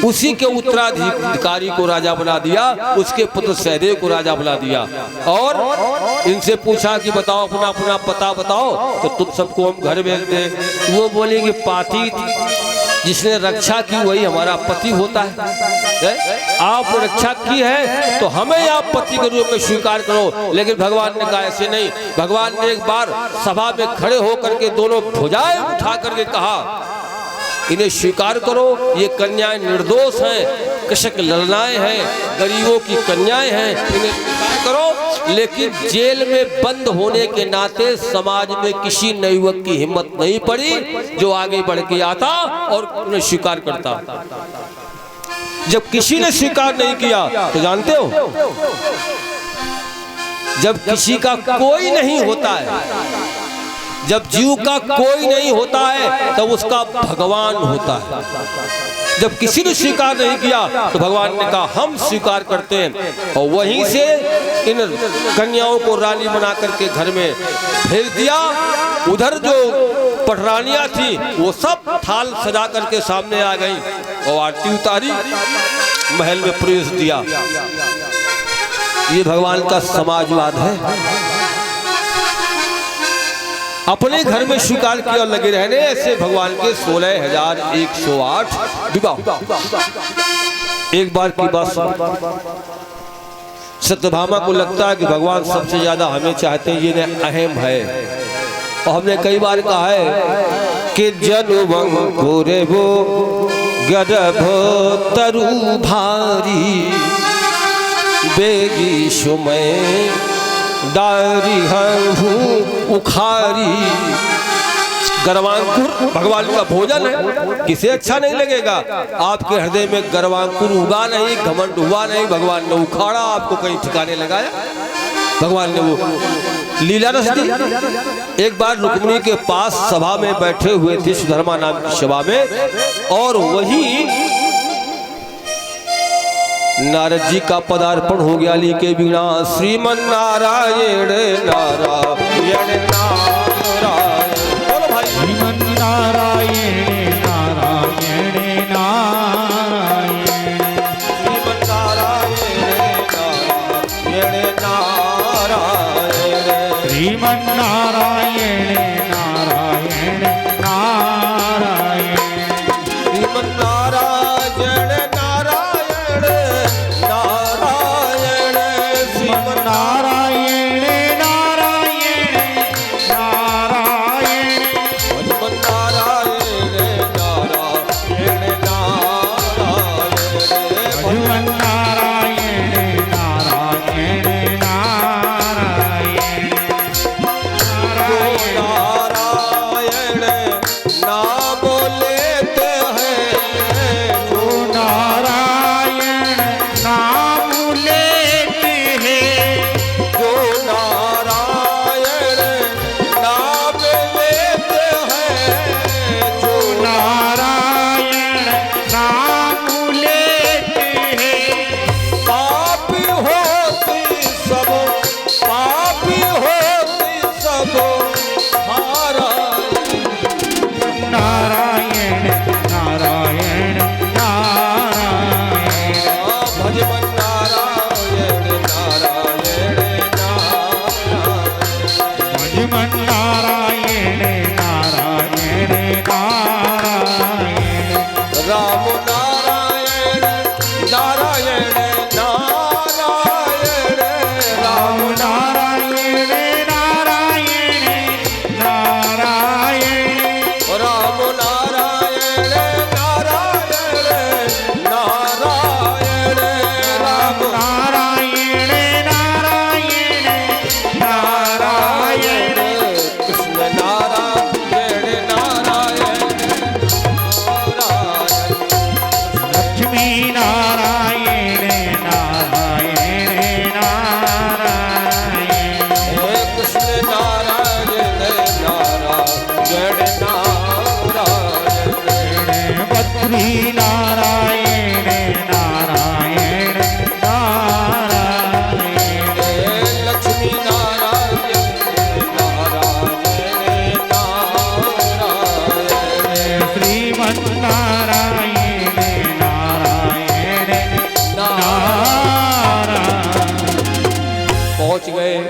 उसी के उत्तराधिकारी को राजा बना दिया, उसके पुत्र सहदेव को राजा बना दिया। और इनसे पूछा कि बताओ अपना अपना पता बताओ, तो तुम सबको हम घर भेज दे। वो बोलेंगे पाती जिसने रक्षा की वही हमारा पति होता है। आप रक्षा की है तो हमें आप पति के रूप में स्वीकार करो। लेकिन भगवान ने कहा ऐसे नहीं। भगवान ने एक बार सभा में खड़े होकर के दोनों भुजाएं उठा करके कहा, इन्हें स्वीकार करो, ये कन्याएं निर्दोष हैं, कृषक ललनाएं हैं, गरीबों की कन्याएं हैं, इन्हें स्वीकार करो। लेकिन जेल में बंद होने के नाते समाज में किसी नवयुवक की हिम्मत नहीं पड़ी जो आगे बढ़ के आता और उन्हें स्वीकार करता। जब किसी ने स्वीकार नहीं किया तो जानते हो, जब किसी का कोई नहीं होता है, जब जीव का कोई नहीं होता है तब उसका भगवान होता है। जब किसी ने स्वीकार नहीं किया तो भगवान ने कहा हम स्वीकार करते हैं, और वहीं से इन कन्याओं को रानी बना करके घर में भेज दिया। उधर जो पटरानियां थी वो सब थाल सजा करके सामने आ गई और आरती उतारी, महल में प्रवेश दिया। ये भगवान का समाजवाद है। अपने घर में स्वीकार किया और लगे रहने। ऐसे भगवान के 16,108 विवाह। एक बार की बात सत्यभामा को लगता है कि भगवान सबसे ज्यादा हमें चाहते हैं, ये अहम है। और हमने कई बार कहा है कि जनुवंकुरे वो गर्भ तरु भारी बेगी सुमय दारी हूँ उखारी। गर्वांकुर भगवान का भोजन है, किसे अच्छा नहीं लगेगा। आपके हृदय में गर्वांकुर उगा नहीं, घमंड हुआ नहीं, भगवान ने उखाड़ा, आपको कहीं ठिकाने लगाया। भगवान ने वो लीला रस दी। एक बार रुक्मिणी के पास सभा में बैठे हुए थे, सुधर्मा नाम की सभा में, और वही नारद जी का पदार्पण हो गया। ली के बिना श्रीमन नारायण नारायण नारायण, बोलो भाई। श्रीमन नारायण नारायण नारायण, श्रीमन नारायण नारायण नारायण, श्रीमन नारायण नारायण नारायण, श्रीमन नारायण नारायण नारायण पहुंच गए।